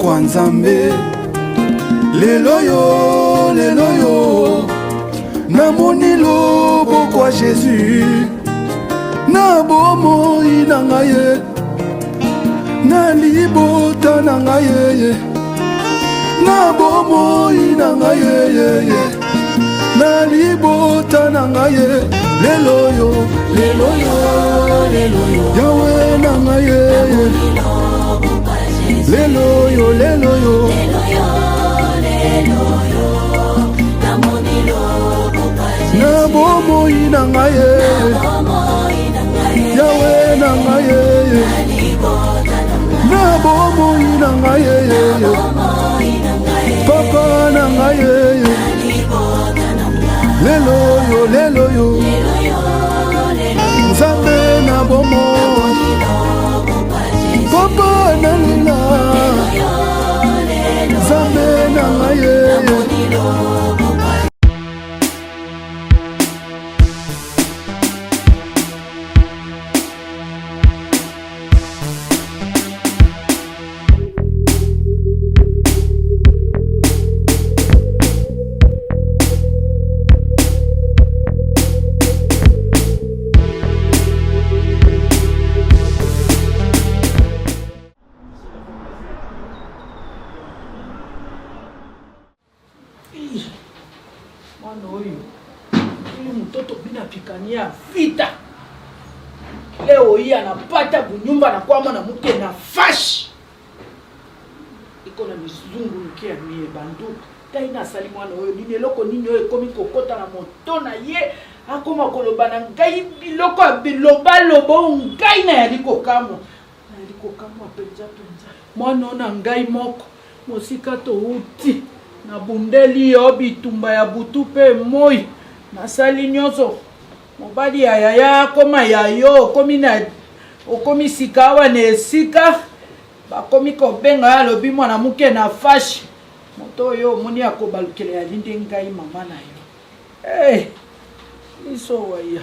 kwa Nzambe. Lelo yo namoni loboko ya Jésus na bomoi na ngai na libota na ngai na bomoi na ngai na libota na ngai lelo yo Yahweh na ngai lelo yo na bomoi na ngai Yahweh na ngai na bomoi na ngai papa na ngai lelo yo Nzambe na bomoi papa na lila Nzambe na ngai vita leo hii anapata bunyumba na kwama na mke na fashi iko na mizungu mkia mie bandu taina sali mwana oyo nini eloko nini oyo ekomi kokota na moto na ye akoma koloba na ngai biloko biloba lobo ngai na yaliko kamo penza mwana na ngai moko mosika to uti na bundeli yo bitumba ya butu pe moi na sali nyoso mobali ya yaya koma ya yo okomi sikawa na esika bakomi kobenga ya lobi mwana muke na fashi moto yo moni akobalukele ya linde ngai mama na yo iso waya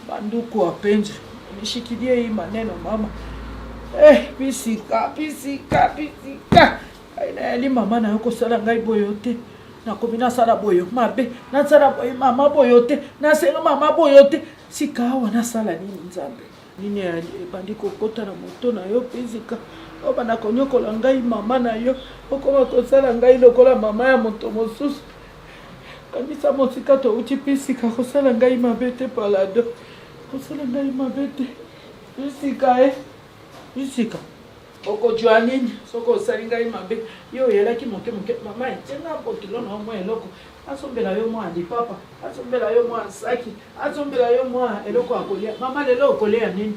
banduku wapenzi nishikilie hii maneno mama pisika aina yali mama na yo kosala ngai boyote na komina sala boyo mabe na sala boyo mama boyote na senga mama boyote sikawa na sala nini Nzambe nini bandi kokota na moto na yo pizika oba na konyokola ngai mama na yo okoma kosala ngai lokola mama ya moto mosusu kanisa mosika to uti pisika kosala ngai mabete palado kosala ngai mabete pisika oko joanini soko salinga imabe yo yelaki moke mama tenga potilo na mo eloko asombela yo mo andi papa asombela yo mo saki asombela yo mo eloko akolia mama lelo okolia nini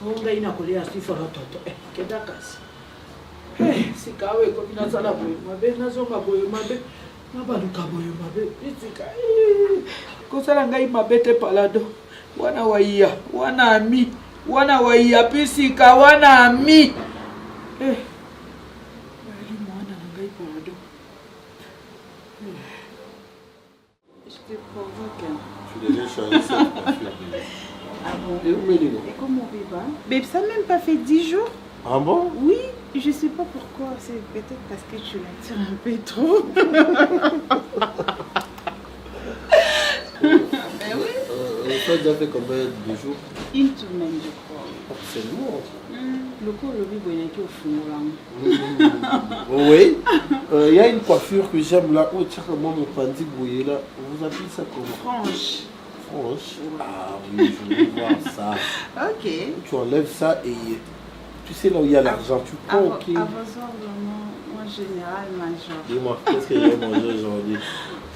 onga ina kolia sifara toto keda kasi sikawe ko bina sala boyo mabe na zonga boyo mabe na baluka boyo mabe itika ko sala ngai mabete palado wana waiya wana ami wana waiya pisika wana ami Je te provoque. Je suis déjà choisi cette coiffure. Ah bon? Et où Mélino? Et comment Béba? Babe, ça n'a même pas fait 10 jours. Ah bon? Oui, je sais pas pourquoi. C'est peut-être parce que tu l'attires un peu trop. Ben oui. Tu as déjà fait combien de jours? Une semaine, je crois. C'est lourd. Le coup, le bébé est au fond. Oui. Il y a une coiffure que j'aime là. Où tu as comment me pandi bouillé là. Vous appelez ça comment? Franche. Franche. Ah oui, je veux voir ça. Ok. Tu enlèves ça et tu sais là où il y a l'argent. Tu prends ok. À vos ordres, moi, général, major. Dis-moi, qu'est-ce que j'ai mangé aujourd'hui?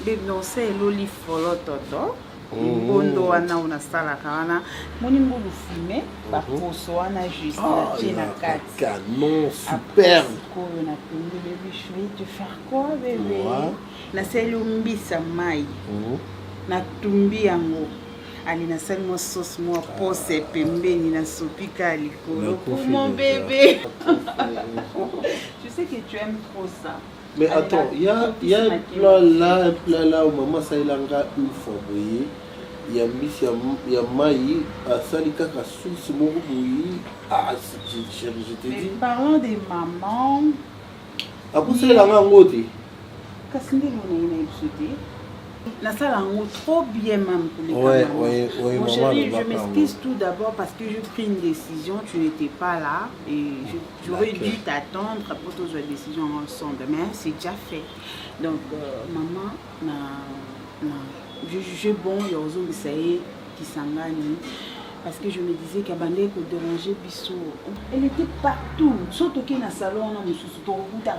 Bébé, non, c'est l'olive follow toto. Bondo wana unasalaka wana moni ngulu fume baposo wana juste na tina kati canon superbe koyo na pembe bébé chérie tu faire quoi bébé na seli umbisa mai na tumbi yango ali na seli mo sauce mo pose pembeni na sopika likolo pour mon bébé. Je sais que tu aimes trop ça. Mais attends, il y a un plat là où maman ça il a une fois bouillé. Il y a mis il y a maï à salika ka sauce mo bouilli. Ah, je te dis. Parlons des mamans. akusalelanga yango te kasi ndenge onaina biso te nasala yango trop bien même pour les oui, mon chéri, je m'excuse tout d'abord parce que j'ai pris une décision, tu n'étais pas là et j'aurais dû t'attendre pour toutes les décisions ensemble, mais c'est déjà fait. Donc, maman, je jugeais bon, il y a aux qui s'engagent. Parce que je me disais qu'elle allait déranger Bissot. Elle était partout. Surtout qu'il y a un salon, on a un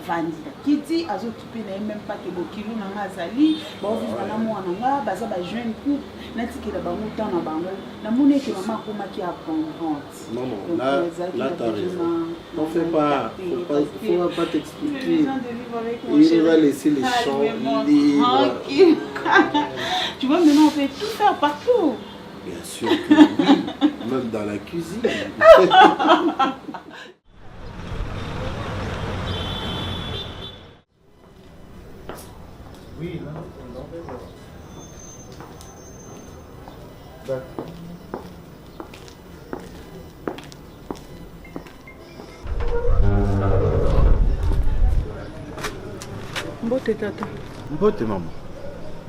vandi. Qui dit à s'occuper même pas que le kilo n'a pas sali. Bon, vous avez un mot en anglais, basa ba jeune couple. N'ati que la bango tant na bango. Na mone que maman comment qui apprend. Maman, là t'as raison. On fait pas, faut pas t'expliquer. Il va laisser les champs libres. Tu vois, maintenant on peut tout faire partout. Bien sûr que oui, même dans la cuisine. Oui, là, on en fait. D'accord. Mbote tata. Mbote maman.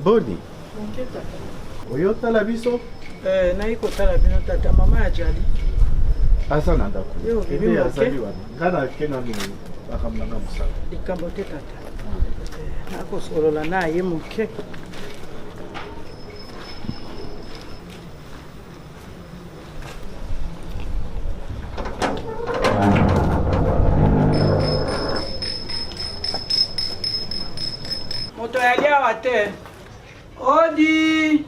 Boni. Mbote tata. Oyotala biso? Nayi kotala bino tata mama ajali. Asa na ndako. Yo ebe azali wana. Ngana kena no bakamnanga musala. Likambo te tata. Nakosolola naye moke. Moto yali awa te. Odi.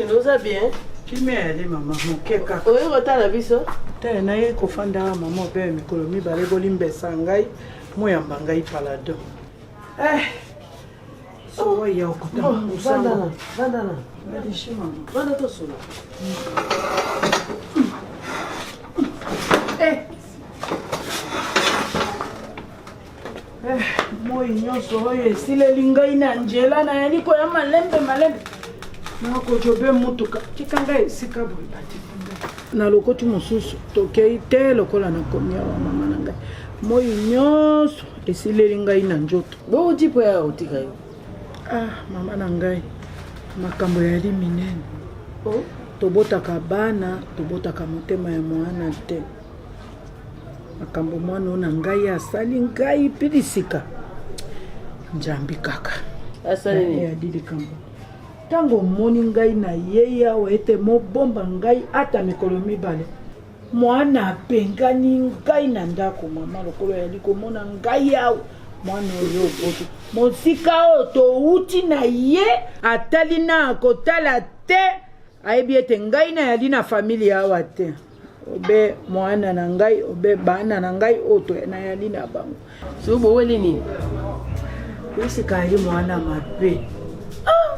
Nous a bien. Qui m'aide maman moke kaka. Oui, retard la biso. Te naye kofanda maman pe mikolo mibale bolimbesa ngai moyamba ngai palado. So ya okuta Vandana. Ndadishi mama. Vanda to solo. Moi nyonso oyo esileli ngai na njela na yali koya malembe nakojobe mutuka tika ngai esika boye batikanga na lokoti mosusu tokei te lokola nakomi awa mama na ngai moi nyonso esileli ngai na njoto Bo odi po ya otika yo. mama na ngai makambo yali minene tobotaka bana tobotaka motema ya mwana te makambo mwana na ngai asali ngai pilisika njambi kaka Asali ni adili kambo tango moni ngai na ye awa ete mobomba ngai ata mikolo mibale mwana apengani ngai na ndako mama lokolo yali komona ngai awa mwana oyo boto mosika oyo touti na ye atali na akotala te ayebi ete ngai na yali na familia awa te obe mwana na ngai obe bana na ngai oto na yali na bango so bo weli ni. esika yali mwana mabe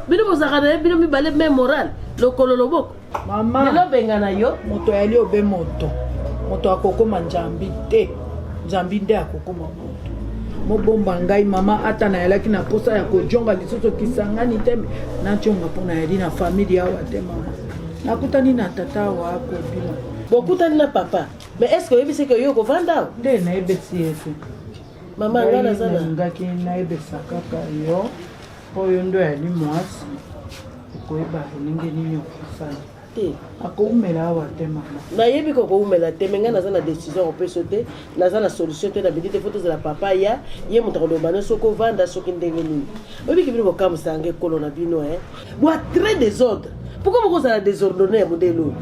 Bino bozakana bino mibale même moral. Lokolo loboko. mama Bino bengana yo. moto yali obe moto akokoma njambi te njambi nde akokoma moto mobomba ngai mama ata na yalaki na posa ya kojonga lisusu kisangani te nationga mpona yali na familia awa te mama nakutani na tata awa akobima Bokutani na papa. Mais est-ce que vous savez que yo ko vanda? nde nayebesi ete Mama ngana sana. ngaki nayebesa kaka yo oyo ndo yali mwasi koyeba ndenge nini okosala akoumela awa te mama nayebi ko koumela te menga naza na décision ko peso te naza na solution te na bidite photos la papa ya ye moto kolobana soko vanda soki ndenge nini obi ki bino bokamusange kolo na bino boa très désordre pourquoi vous êtes désordonné ya modelo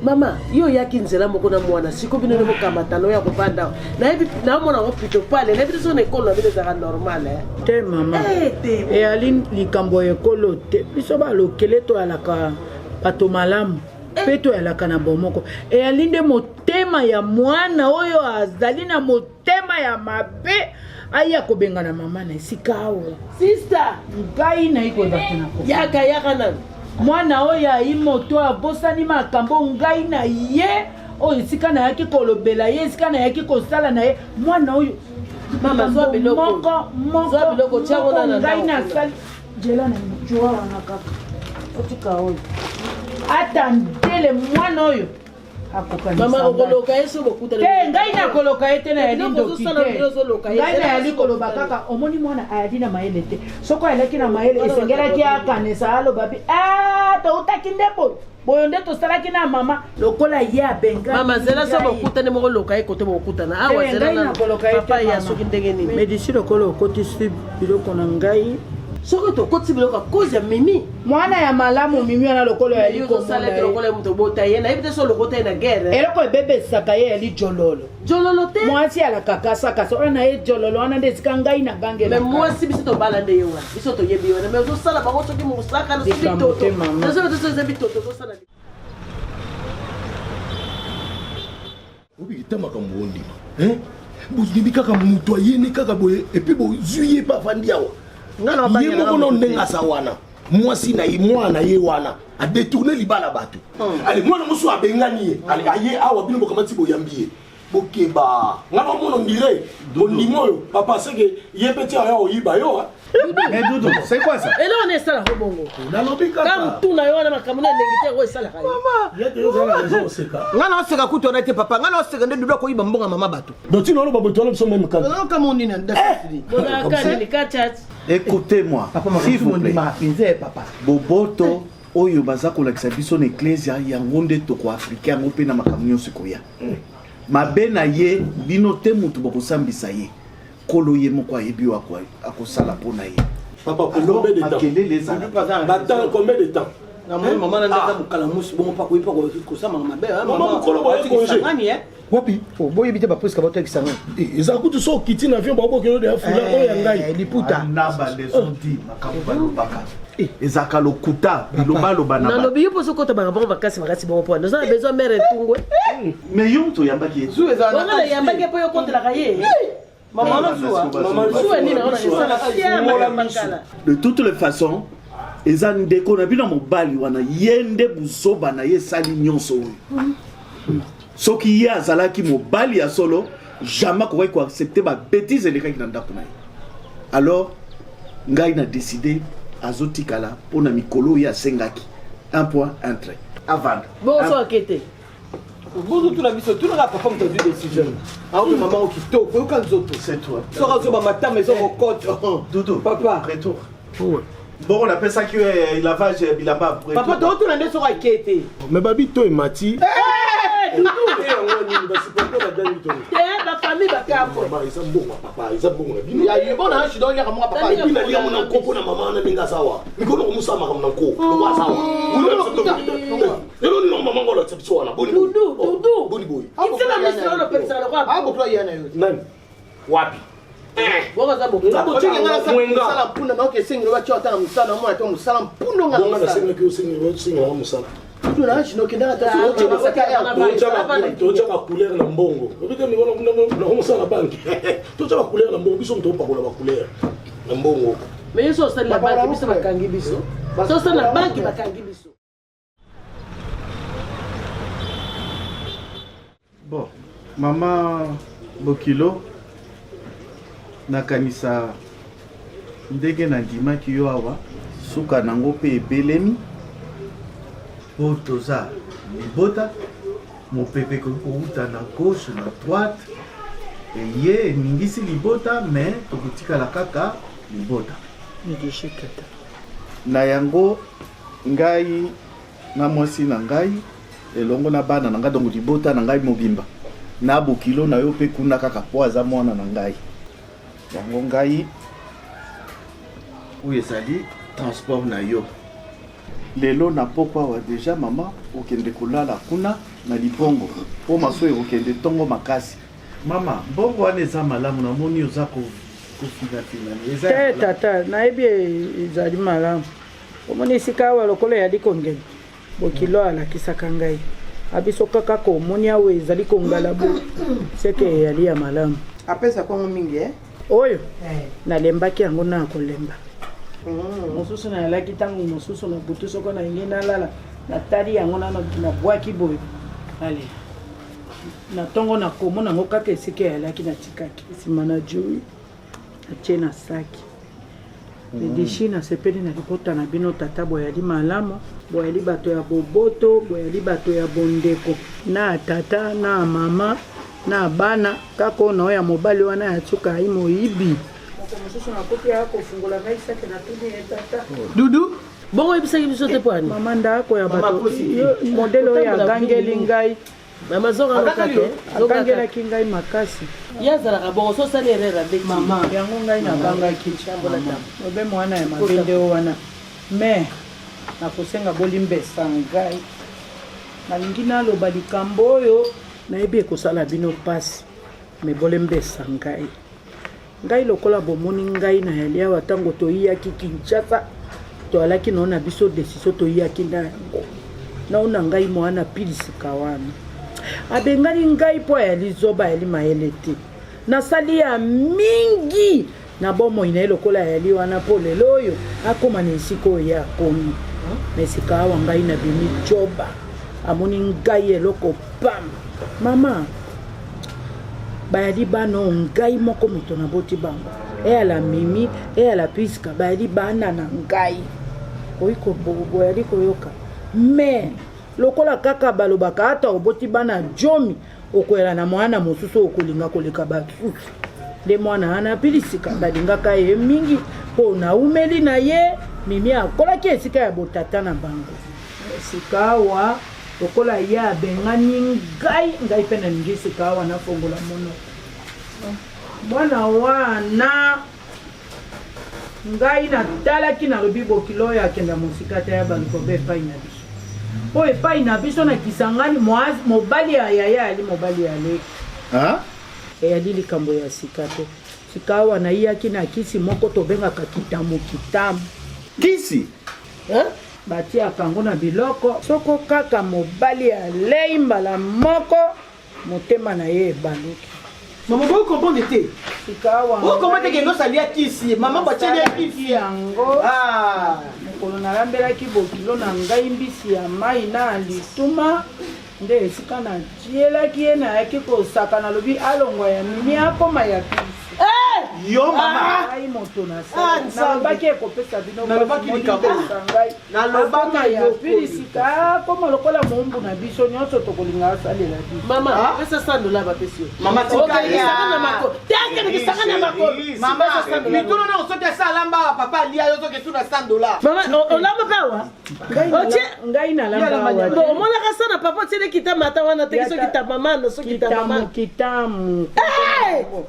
mama yo yaki nzela moko na mwana siko bino ne bokamatano ya kopanda nayebi na mona ko pito pale na biso ne kolo na bino za normal te mama eyali likambo ekolo te biso balokele toyalaka bato malamu mpe toyalaka na bomoko eyali nde motema ya mwana oyo azali na motema ya mabe aya kobengana mama na esika awa sister ngai nayi koyebaki na yaka nani mwana oyo ayi moto abosani makambo ngai na ye oyo esika nayaki kolobela ye esika nayaki kosala na ye mwana oyo mama zwa biloko tiango na ngai nasali jela na mojuwa wana kaka otika oyo ata ndele mwana oyo Mama okoloka yeso bokuta. Te ngai na koloka ete na yali ndoki te. Ngai na yali koloba kaka omoni mwana ayali na mayele te. Soko ayalaki na mayele esengelaki akanisa aloba bi toutaki nde boyo. Boyo nde tosalaki na mama lokola ye abenga. Mama zela so bokuta ne moko loka ye kote bokutana. Awa zela na papa ya soki ndenge nini. Mais d'ici lokolo okotisi biloko na ngai. Soko to kotisi biloko cause ya mimi. Mwana ya malamu mimi ana lokolo ya liko sala ke lokolo ya muto bota ye na ebite so lokota ye na guerre. Eloko ebebe saka ye ali jololo. Jololo te. Mwasi ala kakasa kasa ona ye jololo ana ndezika ngai na gange. Mais mwasi biso to balande ye wa. Biso to yebi wana. Mais zo sala bango soki mu saka na soki toto. Na zo to zebi toto zo sala. Obi kitama kambo ndima. Buzimbi kaka muto yene kaka boye et puis bo zuye pa fandiawa. Ngana ba ye moko non ndenga sa wana. Mwasi na mwana ye wana a détourner libala batu. Allez mwana musu abengani ye. Allez aye awa bino bokamati boyambiye. Bokeba. Ngaba mono ndire. Bonimoyo papa seke ye peti aya oyiba yo. Mais Doudou, c'est quoi ça? Et là on est ça la bongo. Na lobi kaka. Comme tout na yo na makamuna ndengite ko sala kaya. Mama, ya te za raison seka. Ngana oseka kuto na te papa, ngana oseka nde dudo ko yiba mbonga mama bato. Doti no lo baboto lo so même kan. Non comme on dit na ndakili. Bona kani ni kachat. Écoutez-moi, s'il vous plaît. Papa. Boboto oyo baza kolakisa biso na ecclesia yango nde toko africain yango mpe na makambo nyonso koya. Mabe na ye bino te mutu bokosambisa ye. Kolo ye moko ayebi wako akosala mpona ye. Papa, pour combien de temps? Makelele ezala. Attends, combien de temps? Maman na ndaka mukala musi bongo pa koyipa ko sama mabe. Maman mukolo boye congé. Wapi? Oh boye bite ba presque ba to kisanga. Eza kutu so kiti na avion ba bokelo de afula oya ngai. Liputa. Naba lesondi makambo balobaka. Ezaka lokuta biloba loba na ba. Na lobi yopo soko to ba bon vacances makasi bon point. Nous avons besoin mère tungwe. Mais yo to yambaki ezu ezala. On a yambaki po yo contre la kaye. De toutes les façons, eza ndeko na bino mobali wana yende buzoba na ye sali nyonso. Soki ye azalaki mobali ya solo, jamais ko accepter ba bêtise les kaki na ndako na ye. Alors, ngai na décidé azotikala pona mikolo ya sengaki. Un point, un trait. Avant. Bon, so akete. Bonjour tout la biso, tout le papa me donne des décisions. Ah oui maman qui to, ko kan zoto. C'est toi. Sora zo ba mata maison au côte. Doudou, papa, retour. Bon, on appelle ça que lavage bilamba. Papa, toi tu n'as sora kete. Mais babi to e mati. Doudou. La famille va capo. Papa, ils sont bons papa, ils sont bons. Il y a eu bon âge dans les moi papa. Il a dit mon copo na maman na ninga sawa. Mikolo ko musama kam na ko. Ko sawa. Non maman ko la tsepso na boni. Doudou. Boni boy. Il fait la mission de personne quoi. Ah bon toi y en a eu. Nan. Wapi? Bon ça bon. Ngabo tu ngana sa musala punda na ke singi ba chota na musala mo ato musala pundo ngana. Bonga na singa ke singa na musala. Tu na chino kenda ta so che ba ka ya. Tocha ba couleur na mbongo. Obika mi wona na musala banki. Tocha ba couleur na mbongo biso mto pa kola ba couleur na mbongo. Mais ils sont sur la banque biso bakangi biso. So sur la banque bakangi biso. Bon, maman Bokilo nakanisa ndenge na ndimaki yo awa suka nango pe ebelemi po toza libota mopepe kouta na gauche na droite ye eningisi libota mais tokotikala kaka libota na yango ngai na mwasi na ngai elongo na bana na ngai dongo libota na ngai mobimba na Bokilo na yo pe kuna kaka po aza mwana na ngai yango ngai oyo ezali transport na yo lelo na pokwa wa deja mama okende kolala kuna na libongo po maso okende tongo makasi mama bongo wana eza malamu namoni oza te tata nayebi ezali malamu omoni esika awa lokolo yali kongela Bokilo alakisaka ngai abiso kaka ko omoni awa ezali kongala bo seke yali ya malamu apesa kwa mingi oyo nalembaki yango na kolemba mosusu nayalaki ntango mosusu na butu soko na ingi nalala natali yango na bwaki boye ale na ntongo na komona yango kaka esika yalaki na tikaki nsima na joi atie na saki edeshi nasepeli na libota na bino tata boyali malamu boyali bato ya boboto boyali bato ya bondeko na tata na mama na bana kaka ono ya mobali wana ya tsuka ayi moyibi mosusu nakoki ya kofungola ngai sake na tuni ye tata dudu bongo ebisaki biso te poani mama ndako ya bato modele oyo agangeli ngai mama akangelaki ngai makasi yazalaka bongo sosali erera be mama yango ngai nabangaki obe mwana ya mabende o wana me nakosenga bolimbesa ngai nalingi naloba likambo oyo nayebi ekosala bino mpasi me bolembesa ngai lokola bomoni ngai na yali awa ntango toyiyaki Kinshasa toalaki nao na biso desisio toyiyaki na yango nao na ngai mwana pilisika wana abengani ngai mpo ya lizoba yali mayele te nasali ya mingi na bomoi na ye lokola yali wana mpo lelo oyo akóma na esika oyo ye akómi na esika awa ngai na bimi joba amoni ngai eloko pam mama bayali bana oyo ngai moko moto naboti bango eyala mimi eyala piska bayali bana na ngai boyali koyoka me lokola kaka balobaka ata oboti bana jomi okoyela na mwana mosusu okolinga koleka basusu nde mwana wana pilisika balingaka ye mingi mpo naumeli na ye mimi akolaki esika ya botata na bango esika awa lokola ye abengani ngai mpe nalingi esika awa nafongola monoko mwana wana ngai natalaki nalobi bokilo oyo akenda mosika te ya balikobe epai na biso po epai na biso na Kisangani mobali ya yaya ali mobali ya leki eyali likambo ya sika te sika awa naiyaki na kisi moko tobengaka kitamu kisi batiaka yango na biloko soko kaka mobali ya lei mbala moko motema na ye ebaluki Maman, vous comprenez te? Vous comprenez que nous salia kisi? Maman, vous tiens kisi yango. Ah, mokolo nalambelaki bokilo na ngai mbisi ya mai na lituma nde esika na tielaki ye nayaki kosaka nalobi alongwa ya mimi akoma ya kisi. Yo mama ai moto na sa nalobaki ekopesa bino nalobaki likambo nalobaki ya pilisika koma lokola mombu na biso nyonso tokolinga asalela biso mama pesa $100 bapesi mama mituno na osote salamba papa alia yo soki tuna $100 mama olamba pawa ngai nalamba omonaka sana papa tiele kitama ata wana teki soki ta mama na soki ta mama kitamu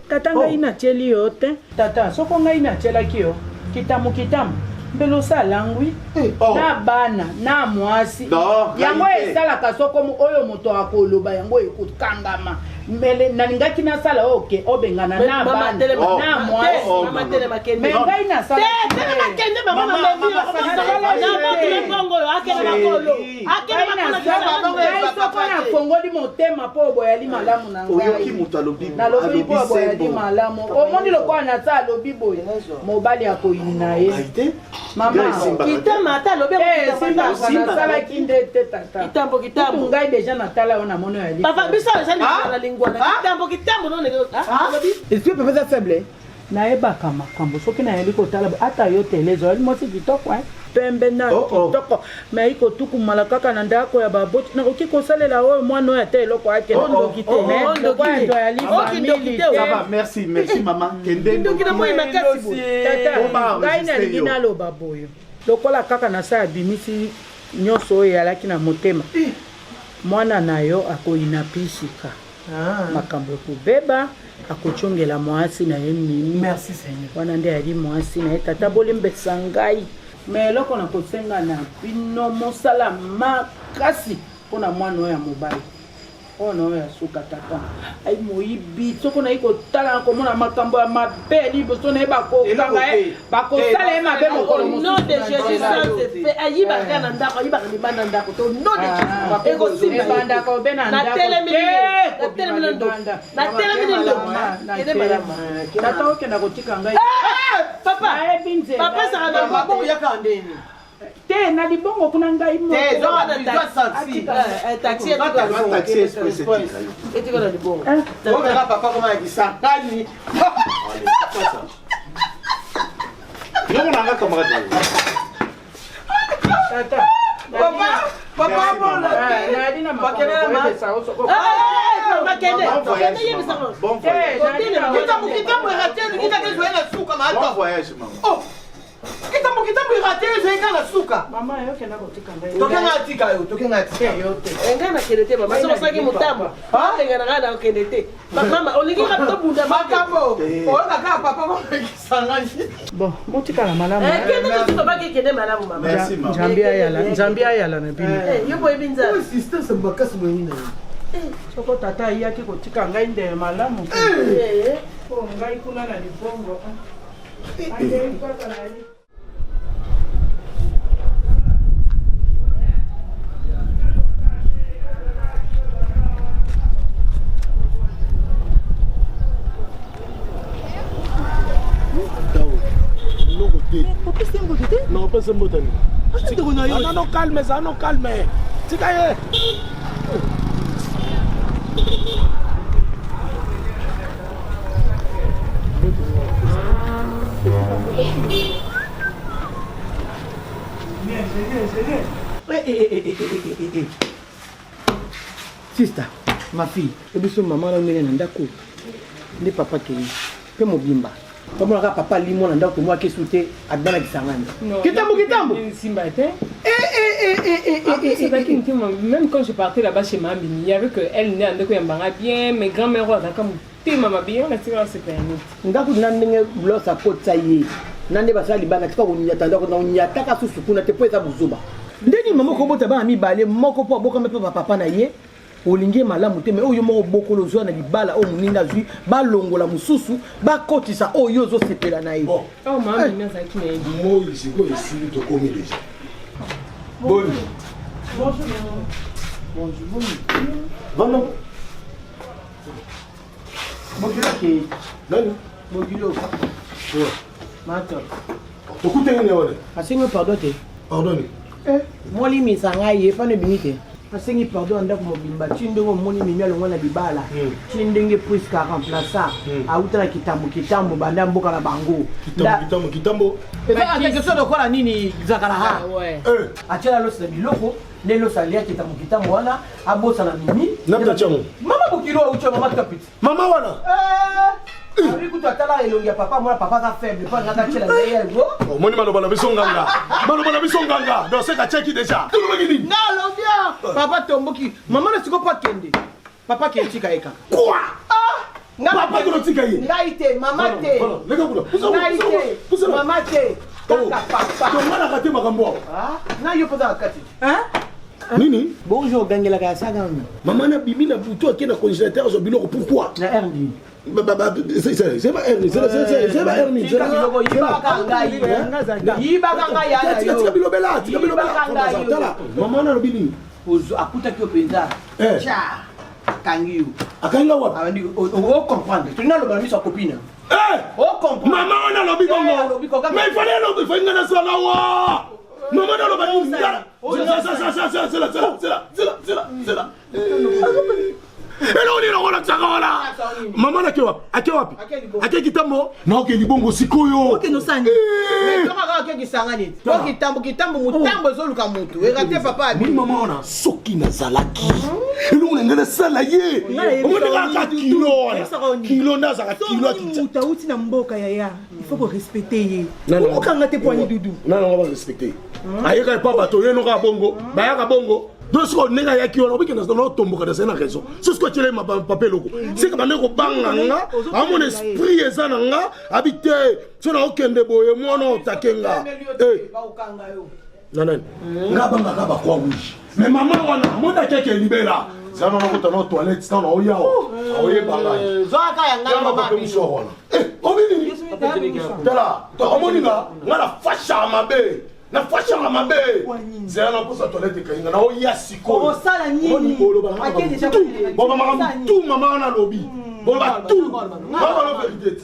tata ngai natieli yo te tata soko ngai natielaki yo kitamu mbelo salangwi na bana na mwasi yango esalaka soko oyo moto akoloba yango ekokangama mbele nalingaki nasala oke obengana na bana na mwasi me ngai nasala soko nafongoli motema mpo oboyali malamu na ngai nalobi mpo oboyali malamu omoni lokola nasa alobi boye mobali akoyini na ye mama kitama ata alobi nasalaki nde te tata kitambo ngai deja natala yo na mono ya papa biso deja na lingwana kitambo non esprit peut être faible nayebaka makambo soki nayebi kotala ata yo telezo ali mosi kitoko pembe na kitoko me ayiko tukumala kaka na ndako ya baboti nakoki kosalela oyo mwana oyo ata eloko ake ndoki te ndoki ya lifamili merci mama ndoki na moyi makasi boye tata ngai nalingi naloba boyo lokola kaka na sa abimisi nyonso oyo eyalaki na motema mwana na yo akoyina pisika makambo ekobeba akochongela mwasi na ye mimi merci seigneur wana nde yali mwasi na ye tata bolembesa ngai me eloko na kosenga na bino mosala makasi mpona mwana oyo ya mobali ono oyo asuka tata ai moyibi soko nayi kotala na komona makambo ya mabe liboso na ye bakokanga ye bakosala ye mabe mokolo nom de jésus saint ayibaka na ndako ayibaka libanda ndako to nom de jésus ekosimebandaka obe na natelemi na ndo kede malama tata okenda kotika ngai papa nayebi nzela papa saka na maboko yaka ndeni te na libongo kuna ngai taxi etika na libongo papa koma ya kisangani Yo na nga camarade. Tata. Papa bon là. Bon voyage, maman. Oh. Kitambo irate zeka na suka. Mama yokenda kotika ngai. Tokenga atika yo, tokenga atika. Yote. Engana kelete mama so saki mutambo. Engana ngana kelete. Mama olingi ka to bunda makambo. Ola ka papa mo kisangani. Bon, motika la malamu. Kende to baba kende malamu mama. Merci maman. Nzambi ayala na bino. Yo boye binza. Sister se bakasi mwingine. Soko tata yaki kotika ngai nde malamu. Po ngai kuna na libongo. Ande kaka na ni. Non, pas ce mot. Non, calme ça, non, calme. C'est caillé. Sister, ma fille, ebiso maman na ngene na ndako. Ndi papa keli. Pe mobimba. Comme papa limon na ndako moi kesute adana kisangani. Kitambo. Simba était. C'est pas qu'une fille, même quand je partais là-bas chez Mamie, il y avait que elle née en ndako yambanga bien, mes grands-mères ont comme te mama bien, on a tiré c'est permis. Ndako nandenge blosa kotsa ye. Nande basali bana tika konyata ndako na onyata ka susu kuna te poeza buzuba. Ndeni mama ko bota ba mi bale moko po boka mepe papa na ye. Olingi malamu te me oyo moko bokolo zo na libala o muninga zui ba longola mususu ba kotisa oyo zo sepela na ye. Oh maman bien ça qui n'est Moi ici quoi ici to commis déjà. Bonne. Bonjour. Vraiment. Mokilo ke Nani? mokilo. Ouais. Mato. Écoutez une heure. Asingo pardon te. Pardonnez. Moli misanga ye fa ne binite. Asingi pardon ndako mobimba tindongo moni mimi alongo na libala. Tindenge prise ka remplaçant. Autala kitambo banda mboka na bango. Kitambo. Eza ateke de kola nini zakara ha. ouais. Achela lo sa biloko, lelo sa lia kitambo wana, abosa na mimi. Napta chango. Mama bokilo ucho mama tapit. Mama wana. Abi kutala elongi ya papa mwana papa ka faible, pas ngaka chela ndeye go. Oh moni maloba na biso nganga. Maloba na biso nganga. Donc c'est ka cheki déjà. Tout le monde dit. Ngalo bien. Papa tomboki. Mama na siko pa kende. Papa ke tika eka. Quoi? Papa ko tika ye. Ngaite, mama te. Lega kula. Ngaite. Mama te. Kaka papa. To mwana kate makambo. Na yo poza kati. Nini? Bonjour gangela ka saga. Maman na bibi na buto akena congélateur zo biloko pourquoi? Na hernie. C'est pas hernie, c'est pas hernie. Tika bilobela. Maman na lobini. Ozo akuta kyo penza. Cha. Kangiyo. Akanga wapi? Awandi o comprendre. Tu n'as le bami sa copine. O comprendre. Maman na lobi bongo. Mais il fallait lobi fa ngana sala wa. Maman na lobi ngala. C'est là. Hello ni na tsaka Maman na kewa, akewapi? Ake kitambo. Na oke libongo sikoyo. Oke no sani. Mais comment ake kisangani? Ko kitambo mutambo zoluka mutu. Erate papa. Moni maman ona soki na zalaki. Hello ngana sala ye. Omoni ka kilo na zaka kilo ati. Utauti na mboka yaya. Il faut qu'on respecte ye. Non. Okanga te poani dudu. Non, on va respecter. Ayeka pa bato ye no ka bongo. Bayaka bongo. Donc ce qu'on est là qui on obiki na dans tomboka de c'est raison. C'est ce que tu les ma papier logo. C'est que bande ko banganga, a mon esprit ezananga habité. So na okende boye mo na otakenga. Non. Nga banga ka ba kwa rouge. Mais maman wana monda keke libera. Ça non ko tano toilette ça no yao. Oye banga. Zoaka ya ngamba ba bi so wana. Obini. Tala, to omoninga ngala fasha mabe. Na fasha la mabe. C'est un peu sa toilette kainga na oya siko. O sala nini? Ake déjà bon maman tout maman na lobby. Bon ba tout. Maman la vérité.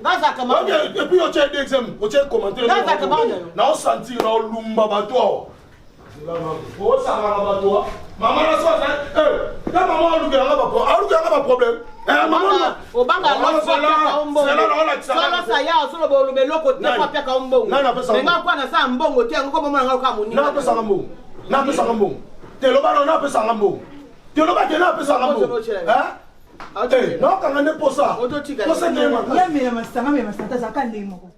Gaza kama. Et puis on tient des exemples, on tient commentaire. Gaza kama. Na on sentir na lumba bato. O sa mama bato. Maman la so la maman aluka nga ba problème. Maman obanga lo so la ombo. C'est là on la ça ya solo bo le loko te pa pia ka mbongo Non, non, mais nga kwa na sa mbongo te ngo mo nga ka moni na pesa ngambongo na pesa ngambongo te lo ba na pesa ngambongo te lo ba te na pesa ngambongo hein non quand on est pour ça posa te ma ya me masanga za ka ndemo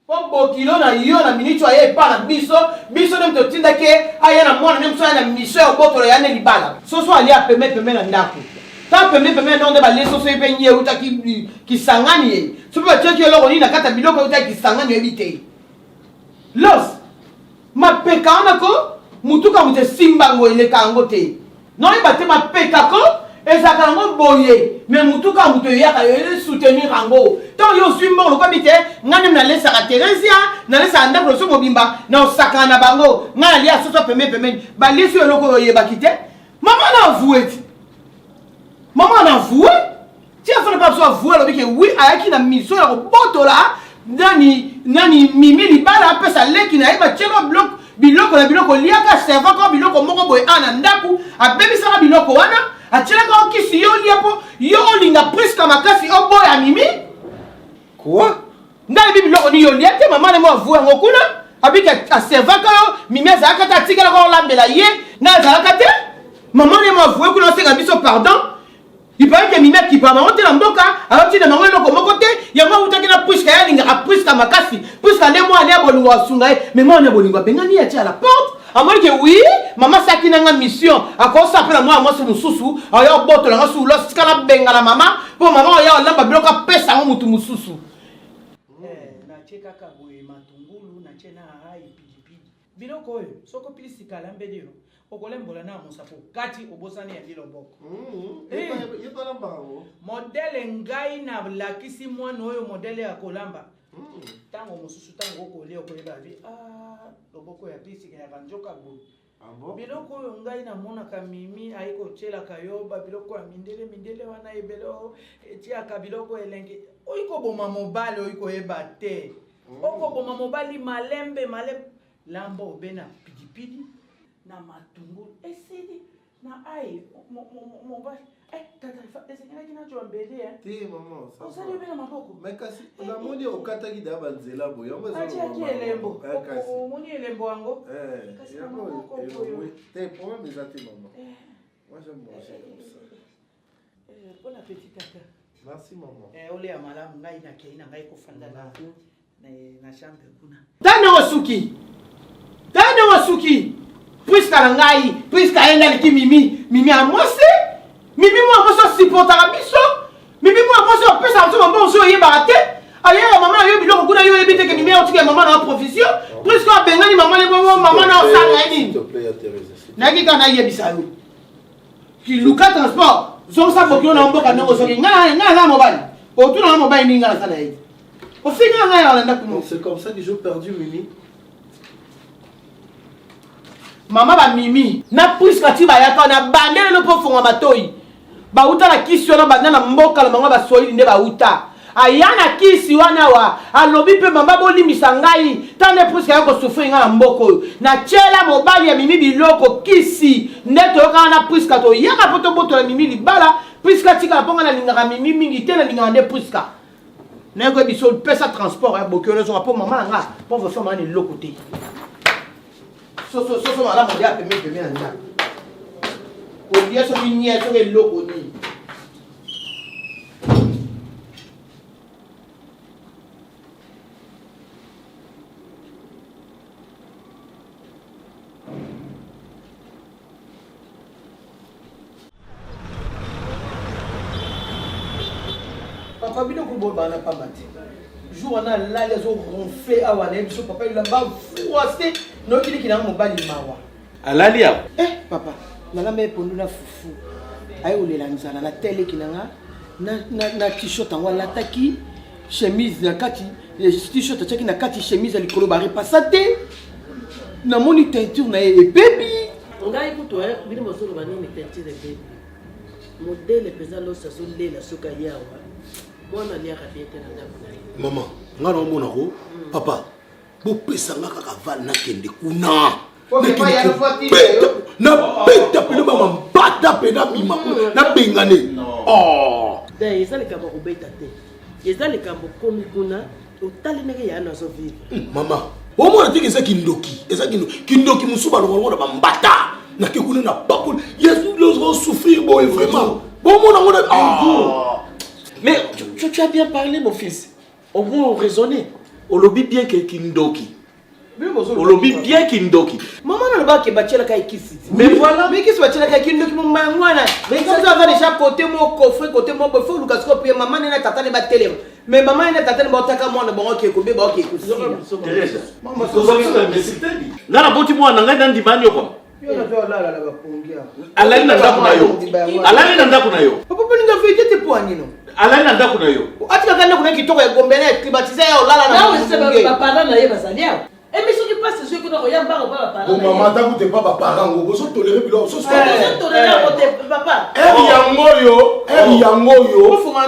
Pombo kilo na yo na minicho aye pa na biso nem to tinda ke aye na mwana nem so na mission ya botolo ya ne libala so ali a peme na ndako ta peme na onde ba leso so epe nye uta ki sangani ye so ba cheki loko ni na kata biloko uta ki sangani ebite los ma peka na ko mutuka mute simbango ile kango te no e bate ma peka ko ezaka ngo boye mais mutuka muto yaka yo soutenir ango tant yo swimbo lo komite ngani na lesa ka Teresia na lesa ndako so mobimba na osaka na bango ngana lia soso peme ba leso yo loko yo bakite maman na avoué ti afana pas so avoué lo bike oui ayaki na mission ya botola nani mimi libala pesa leki na eba chelo bloc biloko liaka serva ko biloko moko boye ana ndaku abebisa biloko wana achilaka okisi yo liapo yo olinga presque makasi oboya mimi quoi ndali biloko ni yo liate mama ne mo avoué ngokuna abika aservaka yo mimi azaka ta tigala ko lambela ye na azaka te mama ne mo avoué kuna senga biso pardon il paraît que mimi qui pa maman te la mboka alors tu de maman loko moko te yango utaki na presque ya linga presque makasi presque ne mo ale bolungo asunga mais moi ne bolungo bengani ya la porte amoni que oui maman saki na mission akosa pela moi so mususu ayo boto la ngasu lo sikana benga na mama po mama ya lamba bloka pesa ngo mutu mususu na cheka ka boye matungulu na chena hai pidipidi biloko oyo soko pilisi kala mbedero okolembola na mosapo kati obosani ya liloboko modele ngai na lakisi mwana oyo modele ya kolamba tango mosusu tango okolia okoyeba bi loboko ya pisi ya kanjoka bo biloko oyo ngai namonaka mimi ayikotyelaka yoba biloko ya mindele wana ebelo etiaka biloko elenge oyikoboma mobali oyikoyeba te okoboma mobali malembe lamba obe na pidipidi na matungulu esili na ai mobali tata esengelaki nacho mbele te mama osali obe na maboko mais kasi namoni okataki da banzela boye atiaki elembo omoni elembo yango kasi te problème eza te mama moi j'aime manger comme ça bon appétit tata merci maman oleya malamu ngai nakei na ngai kofanda na chambre kuna tana wasuki puisque ngai puisque aenda liki mimi amose mimi mo amoso supportera biso mimi mo amoso pesa so mambo so yeba te ayo mama yo biloko kuna yo ebite ke mimi otike mama na profession puisque abengani mama le mama na osanga nini s'il te plaît Thérèse na kita na yebisa yo ki luka transport zo sa bokyo na mboka ndongo so nga mobile otuna na mobile ninga na sala yi o finga nga ya olanda kuno c'est comme ça que j'ai perdu Mimi mama ba mimi na puisque ti ba yaka na bandele no po fonga matoi ba uta na kisi wana banda na mboka la manga ba soili nde ba uta ayana kisi wana wa alobi pe mama bolimisa ngai tane puisque yako souffrir nga na mboko na chela mobali ya mimi biloko kisi nde to kana na puisque to yaka poto boto la mimi libala puisque tika ponga na linga mimi mingi te na linga nde puisque nego biso pesa transport ya bokyo zo po mama nga po vo soma ni lokote so mala mo dia peme na nda ko dia so ni so ke loko ni papa bino ko bo bana pamati jour on a là les ont ronflé à wana biso papa il a ba froissé no kili kina mobali mawa alalia papa nala me pondu na fufu ay olela nzala na tele kinanga na t-shirt en wala taki chemise na kati t-shirt tchaki na kati chemise likolo ba repasate na moni teinture na e baby ngai kuto bino mosolo banini teinture baby modèle pesa lo sa so lela soka yawa mwana liaka biete na ndako na mama nga na omona ko papa bopesa nga kaka val nakende kuna na peta pele mama mbata pena bima na bengane oh d'ailleurs eza likambo kobeta te eza likambo komi kuna otali ndenge ya nazo vivre mama omona teke eza kindoki kindoki musuba lokona bambata na kekuna na bakul yesu lozo souffrir boy vraiment omona ngona mais tu as bien parlé mon fils au moins raisonner au lobby bien que kindoki au lobby bien kindoki maman na ba ke bachela ka ikisi mais voilà mais kisi bachela ka kindoki mama ngwana mais ça va déjà côté mon coffre côté mon faut Lucas ko puis maman na tata ne ba télé mais maman na tata ne ba taka mwana bongo ke ko be ba ke ikusi Teresa maman so mais c'était ngana boti mwana ngana ndimani yoko alali na ndako na yo alali na ndako na yo papa ninga vete te poani no alali na ndako na yo atika kana kuna kitoko ya gombe na climatisé ya olala na nawe sebe papa na ye basalia et mais ce qui passe c'est que no ya mbaro ba papa bon maman ta coûte pas papa ngo so tolérer bilo so tolérer côté papa yango yo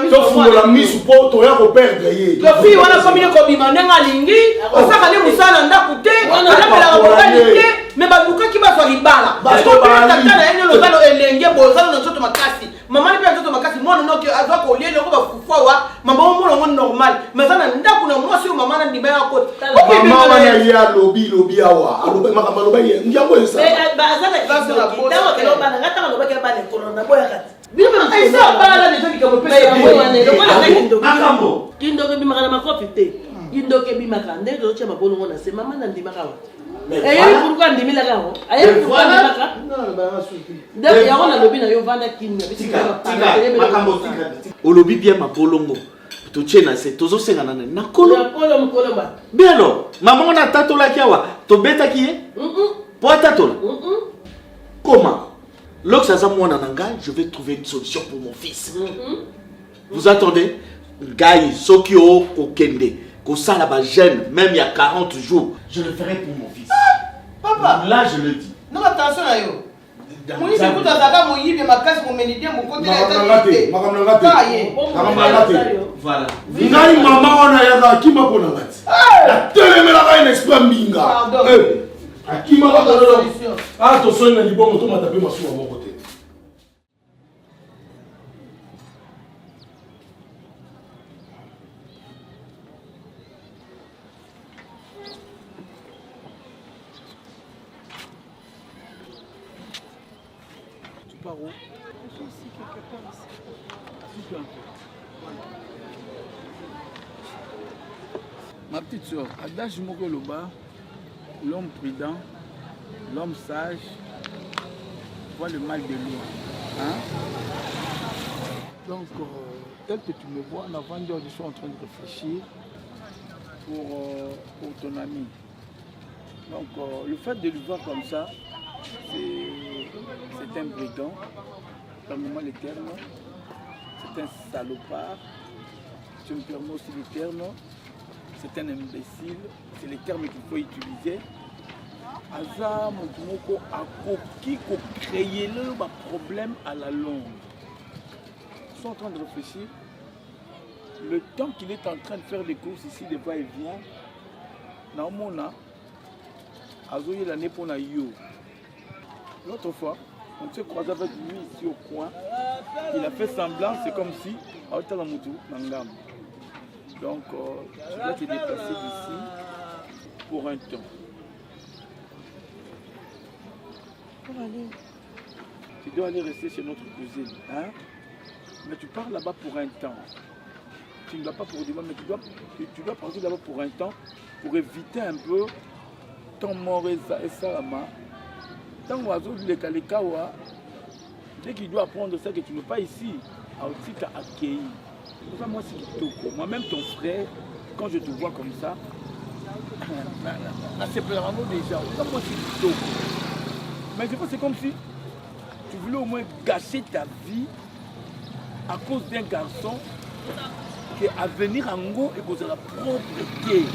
to fungola misu po to ya ko perdre ye to fi wana komine ko bima ndenga lingi osaka ne musala ndako te wana pela ko te mais ba luka ki ba so libala parce que tata na ene lozalo elenge bozalo na nzoto makasi mama ni pia nzoto makasi mwana no ke azwa ko liele ko ba fufawa mama mo mo normal mais sana ndako na mwasi mama na ndima ya ko mama wana ya lobi awa alobe makamba loba ye ngiango esa ba azana ki dawa ke loba na ngata loba ke ba le corona boya kati bima isa bala ne toki kamo pesa mwana lo kona makambo kindoke bima kana makofi te kindoke bima kana ndeko chama bolo ngona se mama na ndima kawa ayeli pourquoi ndimila kawo ayeli pourquoi ndima ka non ba suki donc ya ona lobi na yo vanda kinna bisika makambo tika olobi bien mabolongo to chena se tozo senga na kolo ba bien alors maman na tatola kiawa to beta ki po tatola comment lorsque mwana nanga je vais trouver une solution pour mon fils vous attendez Gaï Sokio Kokende Kosala ba jeune même il y a 40 jours je le ferai pour mon fils papa là je le dis non attention à yo moi je peux t'attendre mon yib ma casse mon ménité mon côté voilà ngai mama wana ya kima pona ngati la telemela ka une expert mbinga akima ka solution to sonna libongo to matape masuwa moko te Ma petite soeur, adage Moko Loba, l'homme prudent, l'homme sage, voit le mal de loin. Hein? Donc, tel que tu me vois, en avant, je suis en train de réfléchir pour ton ami. Donc, le fait de le voir comme ça, c'est un brigand, permets-moi le terme, c'est un salopard, tu me permets aussi le terme, c'est un imbécile, c'est les termes qu'il faut utiliser. Aza Motumoko a créé le problème à la longue. Ils sont en train de réfléchir. Le temps qu'il est en train de faire des courses ici, de va-et-vient, Naomona, Azoye l'année pour Nayo. L'autre fois, on s'est croisé avec lui ici au coin. Il a fait semblant, c'est comme si, à Otalamutu, Nangam. Donc, je dois te déplacer d'ici pour un temps. Pour aller. Tu dois aller rester chez notre cousine. Hein? Mais tu pars là-bas pour un temps. Tu ne vas pas pour demain, mais tu dois partir là-bas pour un temps pour éviter un peu ton mort et ça. Tant oiseau de l'Ekalekawa, dès qu'il doit apprendre ça, que tu n'es pas ici, à Otika accueilli. Pour ça, moi, c'est Kitoko. Moi-même, ton frère, quand je te vois comme ça, c'est vraiment déjà. Moi, c'est Kitoko. Mais c'est comme si tu voulais au moins gâcher ta vie à cause d'un garçon qui à venir en Ngo et cause de la propreté.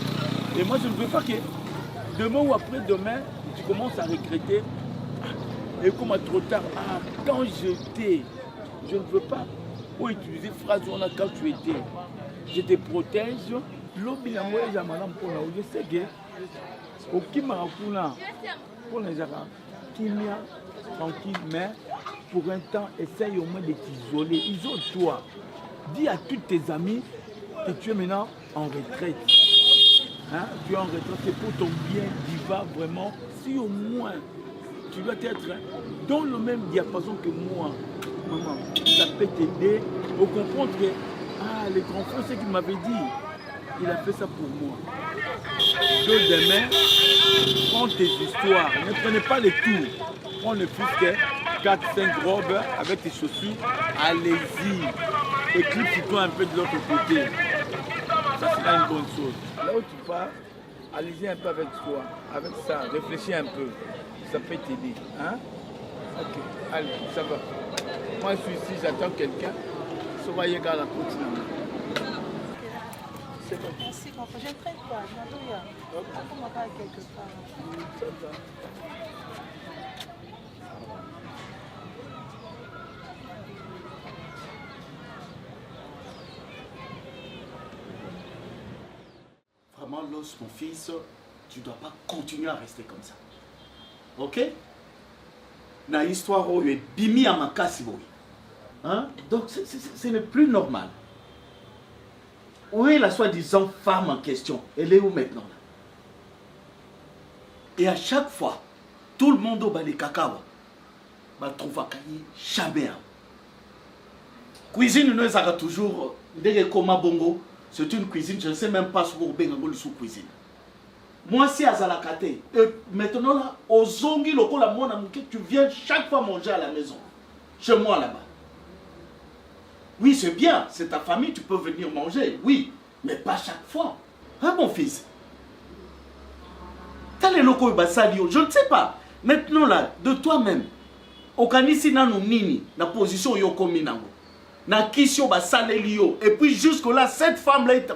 Et moi, je ne veux pas que demain ou après-demain, tu commences à regretter. Et comme à trop tard, quand j'étais, je ne veux pas utiliser phrase quand tu étais. Je te protège. Je sais que au Kimarakuna, pour les Arabes, Kimia, tranquille, mais pour un temps, essaye au moins de t'isoler. Isole-toi. Dis à tous tes amis que tu es maintenant en retraite. Hein? Tu es en retraite, c'est pour ton bien, diva vraiment. Si au moins tu vas être dans le même diapason que moi, maman, ça peut t'aider pour comprendre que les grands frères, c'est qu'il m'avait dit, il a fait ça pour moi. Donc demain, prends tes histoires, ne prenez pas les tours. Prends le plus que 4-5 robes avec tes chaussures, allez-y. Éclipse-toi un peu de l'autre côté. Ça sera une bonne chose. Là où tu pars, allez-y un peu avec toi. Avec ça, réfléchis un peu. Ça peut t'aider. Hein? Ok, allez, ça va. Moi, je suis ici, j'attends quelqu'un. Soyez gars la continue. C'est bon. Merci, grand frère. Je traite pas. Je m'attends à quelque part. Ça va. Vraiment, Los, mon fils, tu ne dois pas continuer à rester comme ça. Ok? Na histoire où est bimi à ma casse, hein? Donc, ce n'est plus normal. Où est la soi-disant femme en question? Elle est où maintenant? Et à chaque fois, tout le monde au balai cacao va trouver jamais. Cuisine, nous avons toujours des coma bongo. C'est une cuisine, je ne sais même pas si vous avez une sous-cuisine. Moi, si à Zalakate, maintenant, là, au Zongi, tu viens chaque fois manger à la maison. Chez moi, là-bas. Oui, c'est bien, c'est ta famille, tu peux venir manger, oui, mais pas chaque fois. Hein, mon fils? T'as les locaux, je ne sais pas. Maintenant, là, de toi-même, au Kanisi, na nini, na position yoko minango. Na kisio ba salelio et puis jusque là cette femme là est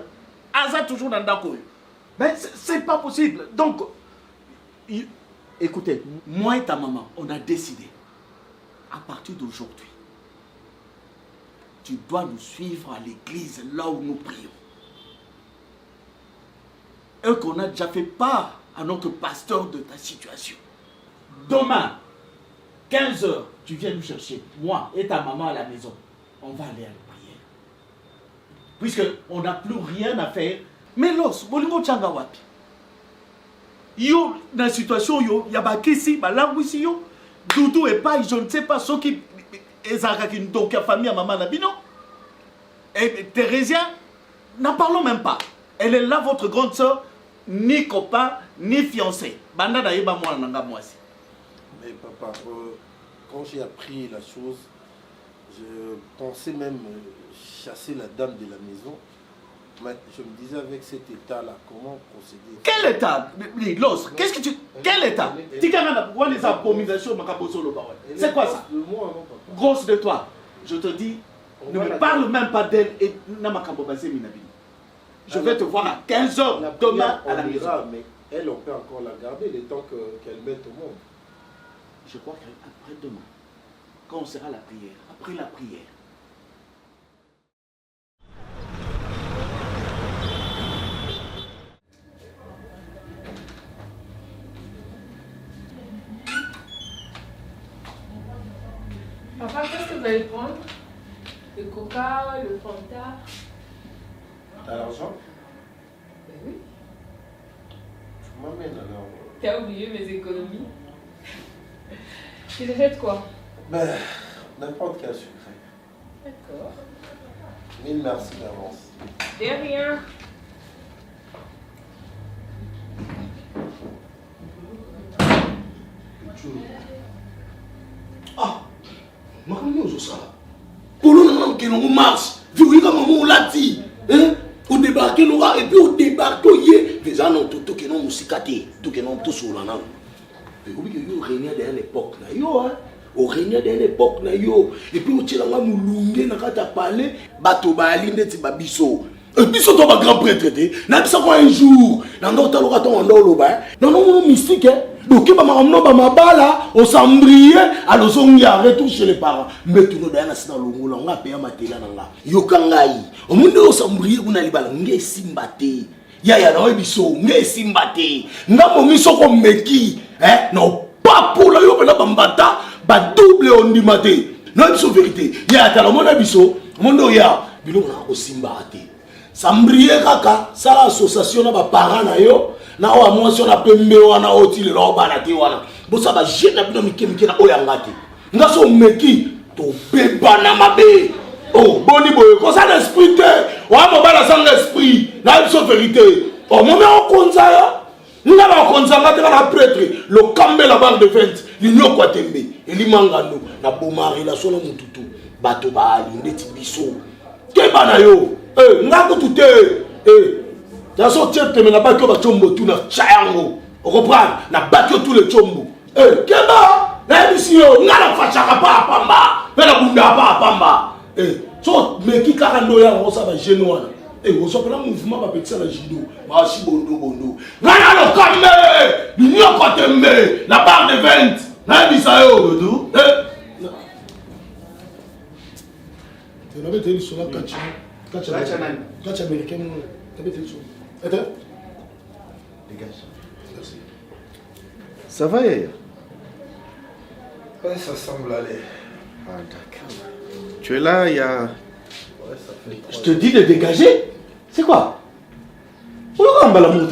toujours dans d'accord. Mais c'est pas possible. Donc écoutez, moi et ta maman, on a décidé à partir d'aujourd'hui tu dois nous suivre à l'église là où nous prions. Et qu'on a déjà fait part à notre pasteur de ta situation. Demain 15h, tu viens nous chercher, moi et ta maman à la maison. On va aller à la prière. Puisqu'on n'a plus rien à faire. Mais Los, bolingo tchanga wapi. Yo, dans la situation, yo, y a pas ici, bah là, oui, yo. Doudou et pas, je ne sais pas, ceux qui. Donc, la famille à maman Nabino. Et Thérésia, n'en parlons même pas. Elle est là, votre grande soeur, ni copain, ni fiancé. Banda d'ailleurs, moi, nanga moi aussi. Mais papa, quand j'ai appris la chose, je pensais même chasser la dame de la maison. Mais je me disais avec cet état-là, comment procéder? Quel état? Los, qu'est-ce que tu... Quel état? Les abominations, c'est quoi ça? Grosse de toi. Je te dis, ne me parle même pas d'elle et je vais te voir à 15h demain à la maison. Mais elle, on peut encore la garder le temps qu'elle mette au monde. Je crois qu'après demain, quand on sera à la prière, après la prière, Papa, qu'est-ce que vous allez prendre? Le coca, le Fanta? T'as l'argent? Ben oui. Tu m'amènes alors. T'as oublié mes économies? Tu achètes quoi? Ben, n'importe quel sucré. D'accord. 1000 merci d'avance. De rien. Ah, makambo ozosala kolona na kelongo marche viwika mamo olati odebarke noka et puis odebarke oye déjà non tokeno mosika te tokeno tosola nano ekobiki yo réunion de une époque na yo au réunion de une époque na yo et puis otielanga molunge na kati ya palais bato bayali ndeti babiso biso to ba grand prêtre te na biso ko un jour na ndo taloka to ndo loba na no mystique donc ba makamno ba mabala on s'embrier à lozongi à retour chez les parents mais tout no dana sina longola nga pe ya matela nanga yokangai omunde on s'embrier kuna libala nge simbate ya na biso nge simbate nga momiso ko meki no pas pour la yo na bambata ba double on dit maté. Non, c'est vérité. Il y a ta mon abisso, mon ya, bilo na osimba ate. Sambriye kaka, ça l'association na ba parents na yo, na wa mwasi na pembe wana otile roba na te wana. Bo ça ba jeune na bino mikemike na oyangati. Ngaso meki to beba na mabe. Oh, boni boy, ko ça l'esprit te. Wa mo bala sans l'esprit, na c'est vérité. Oh, mon mère on konza ya. Nous avons consommé la prêtre, le cambe la barre de vente, l'union Kwatembe, et l'imangano, la bomari, la solo mututu, bateau bali, neti biso. Keba yo, ngako tout dans son tête, mais n'a pas que la chombo, tout na chayango. On reprend, n'a pas que tout le chombo. Keba, n'a mission, n'a la fachaka pas à pamba, n'a la bunda pas à pamba. So, mais qui carando ya, on s'en va génois. Et vous savez, le mouvement va péter la Jido. Machi bondo. Nana le camé, l'union Kwatembe, la barre de vente. Nana bisayo. Doudou. Tu avais été sur la catch américaine. Tu avais été sur. Dégage. Merci. Ça va, Yaya? Ouais, ça semble aller. Ah, d'accord. Tu es là, il y a... Ouais, ça fait... Je te dis de dégager. C'est quoi? Vraiment,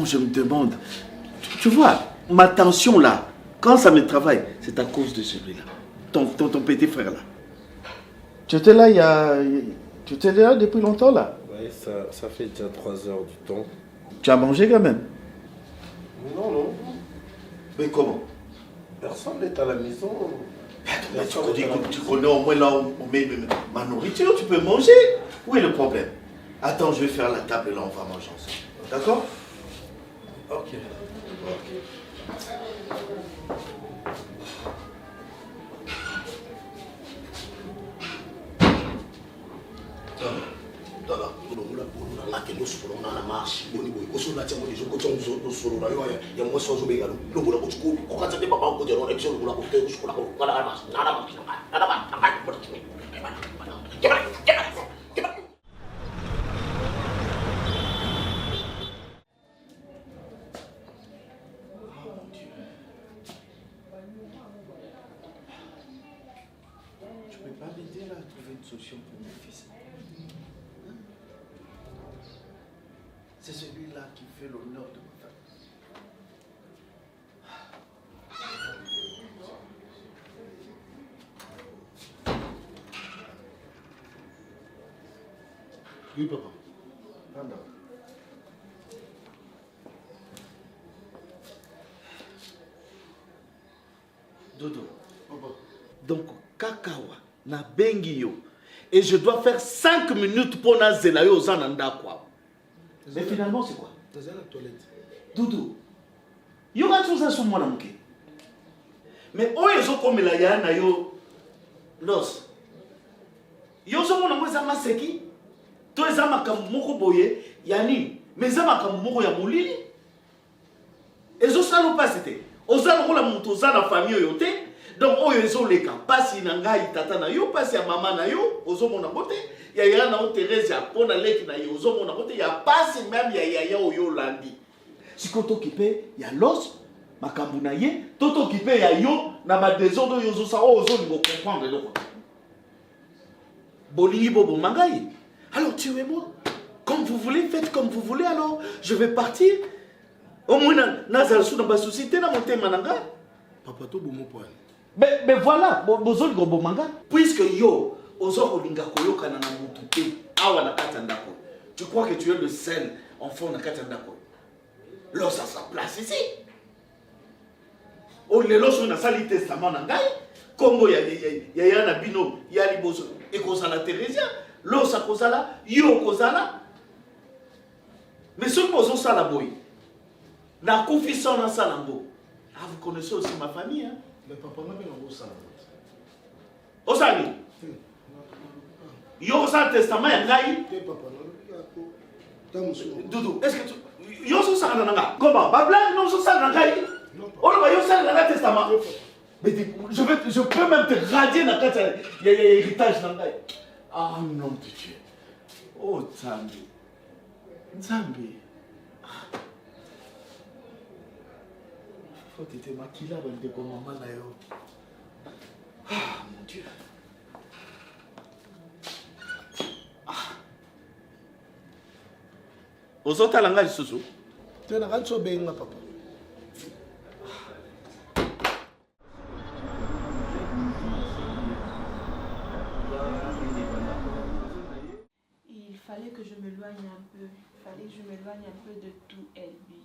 je me demande. Tu vois, ma tension là, quand ça me travaille, c'est à cause de celui-là. Ton petit frère là. Tu étais là il y a... Tu étais là depuis longtemps là? Ouais, ça fait déjà 3 heures du temps. Tu as mangé quand même? Non. Mais comment? Personne n'est à la maison. Mais tu connais au moins là où on met ma nourriture, tu peux manger. Où est le problème? Attends, je vais faire la table et là on va manger ensemble. D'accord? Ok. Tu peux pas m'aider là à trouver une solution pour mon fils? C'est celui-là qui fait l'honneur de ma famille. Oui, papa. Pardon. Dodo. Papa. Donc, Kakawa, na bengi yo. Et je dois faire 5 minutes pour na zelayo zananda quoi. Mais finalement, c'est quoi? Dans la toilette. Doudou, yo ga tout ça sur moi namke. Mais oyo zo komela ya na yo los. Yo zo mona mweza maseki. To eza makambo moko boye ya nini? Mais eza makambo moko ya molili. Ezo salo pasete. Ozana kola mutu ozana famille yo te. Donc oyo ezo leka pasi na ngai tata na yo, pasi ya mama na yo, ozo mona bote. Ya ya na o Thérèse ya pona leki na yo, ozo mona bote ya pasi même ya oyo landi. Sikoto kipe ya los makambu na ye, toto kipe ya yo na ma désordre yo zo sa ozo ni comprendre le quoi. Bolingi bobo mangai. Alors tuez-moi. Comme vous voulez, faites comme vous voulez alors. Je vais partir. Au moins nazal sou na ba société na monter mananga. Papa to bomo point. Mais voilà, bozoli go bomanga. Puisque yo ozo kolinga koyokana na mutu te awa na kata ndako. Tu crois que tu es le seul enfant na kata ndako? L'os à sa place ici. O le loso na sali testament na ngai. Kongo ya na bino ya liboso e kozala Thérèsia. L'os a kozala, yo kozala. Mais ce que vous ça la boy. La confiance en salambo. Ah, vous connaissez aussi ma famille, hein? Mais papa, n'a pas eu ça. Osani. Yo ça testament ya ngai. Doudou, est-ce que tu yo ça na nga? Comment? Ba blague non ça na ngai. On va yo ça na testament. Mais je peux même te radier dans ta héritage na ngai. Ah non de Dieu. Oh Nzambi. Nzambi. Toi, tu étais maquillée avec des maman là. Ah, mon Dieu. Ozota langa lisusu. Tu na kanso benga papa. Il fallait que je m'éloigne un peu. Il fallait que je m'éloigne un peu de tout, Elbi.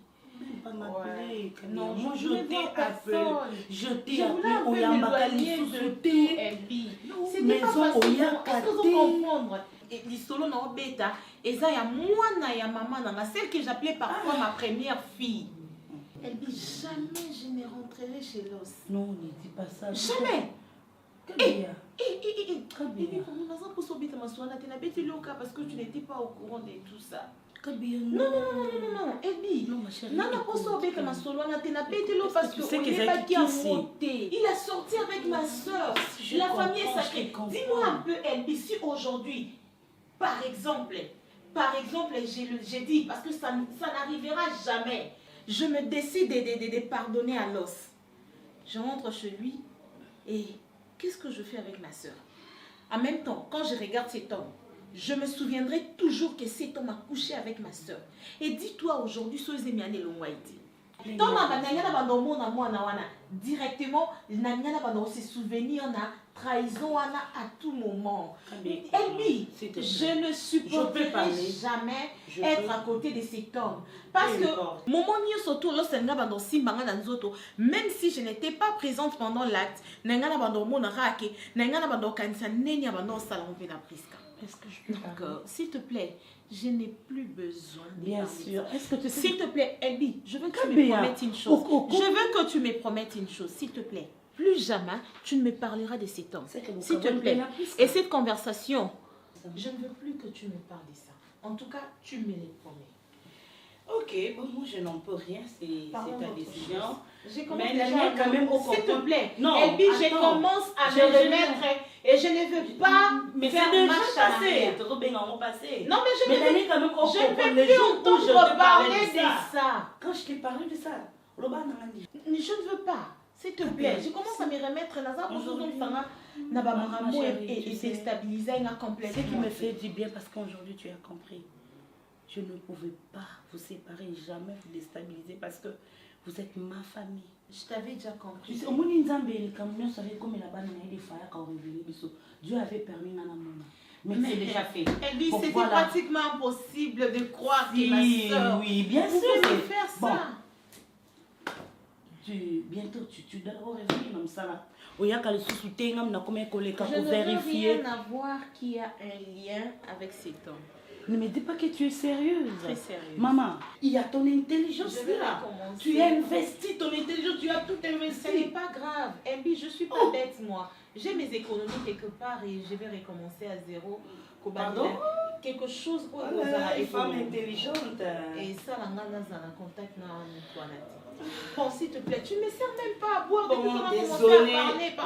Pas m'appeler. Non, moi je je t'ai appelé. Je t'ai appelé au Yambakali de tout, Elbi. C'était pas facile. Est-ce que vous comprendre? L'isolo na obeta, eza ya mwana ya maman nanga, celle que j'appelais parfois ma première fille. Elbi, jamais je ne rentrerai chez Los. Non, ne dis pas ça. Jamais. Parce que tu n'étais pas au courant de tout ça. Non, Elbi. Non, ma chérie. Non, parce que il a sorti avec ma soeur. La famille est sacrée. Dis-moi un peu, Elbi, si aujourd'hui, par exemple, j'ai dit, parce que ça n'arrivera jamais, je me décide de pardonner à Los. Je rentre chez lui et qu'est-ce que je fais avec ma soeur? En même temps, quand je regarde cet homme, je me souviendrai toujours que cet homme a couché avec ma soeur. Et dis-toi aujourd'hui, directement, se souvenir trahison à tout moment. Elbi, je ne supporterai jamais être à côté de cet homme. Parce que même si je n'étais pas présente pendant l'acte, donc, s'il te plaît, je n'ai plus besoin de bien sûr. Est-ce que tu sais... S'il te plaît, Elbi, je veux que tu me promettes une chose. Je veux que tu me promettes une chose, s'il te plaît. Plus jamais, tu ne me parleras de cet homme. S'il te plaît. Et cette conversation, je ne veux plus que tu me parles de ça. En tout cas, tu me les promets. Ok, bon, moi je n'en peux rien, c'est ta décision. Mais quand même au s'il te plaît, Elbi, je commence à me remettre et je ne veux pas faire marche arrière. Non, mais je ne peux plus entendre parler de ça. Quand je t'ai parlé de ça, je ne veux pas. S'il te plaît, je commence à me remettre et déstabiliser complètement. Ce qui me fait du bien parce qu'aujourd'hui tu as compris. Je ne pouvais pas vous séparer, jamais vous déstabiliser parce que vous êtes ma famille. Je t'avais déjà compris. Dieu avait permis Nana Mona. Mais c'est déjà fait. Elbi, c'était pratiquement impossible de croire que ma soeur... Oui, bien sûr. Vous pouvez faire ça. Bientôt, tu dois revenir comme ça là. Je ne veux rien avoir qui a un lien avec cet homme. Ne me dis pas que tu es sérieuse. Très sérieuse. Maman, il y a ton intelligence là. Tu as investi ton intelligence, tu as tout investi. Ce n'est pas grave. Elbi, je ne suis pas bête moi. J'ai mes économies quelque part et je vais recommencer à zéro. Pardon? Quelque chose où une femme intelligente. Et ça, la contact toi. Bon, s'il te plaît, tu ne me sers même pas à boire. Bon, désolé.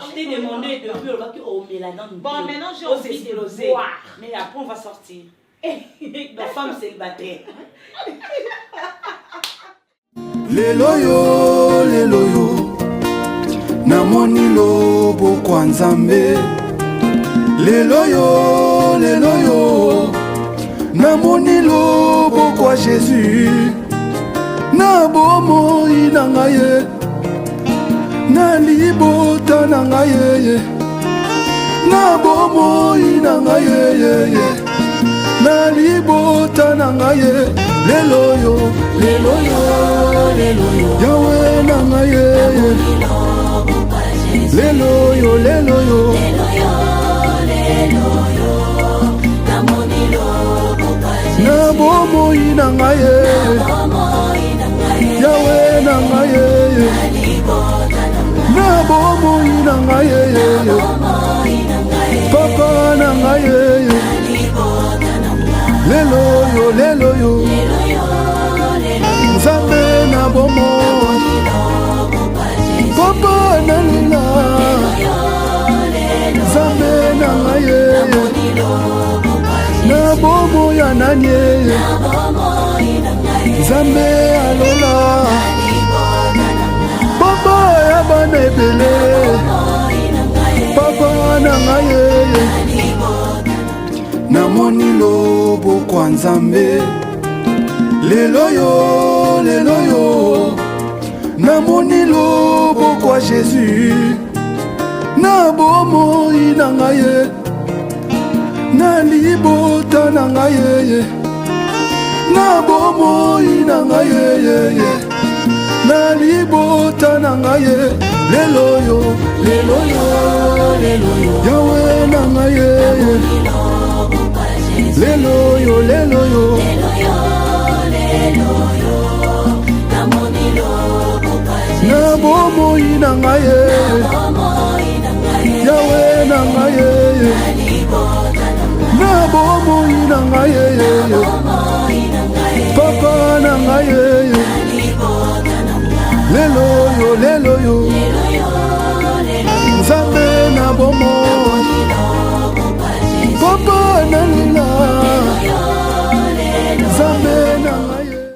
Je t'ai demandé depuis le bac au mélange. Bon, maintenant j'ai envie de boire. Mais après, on va sortir. La femme célibataire. Leloyo, namoni lobo kwa Nzambe. Leloyo, namoni lobo kwa Jésus. Na bomoi na ngai, na libota na ngai, na bomoi na ngai, na libota na ngai. Leloyo, Yahweh na ngai, leloyo, na bomoi na ngai, Yahweh na ngai, na bomoi na ngai, papa na ngai, leloyo, Nzambe na bomoi, papa na lila, Nzambe na ngai, na bomoi ya nani, Nzambe alola, papa ebele papa na ngai namoni loboko ya Nzambe lelo yo namoni loboko ya Jésus na bomoi na ngai na libota na ngai na bomoi na ngai na libota na ngai lelo yo yawe na ngai lelo yo na bomoi na ngai yawe na ngai na bomoi na ngai papa na ngai lelo yo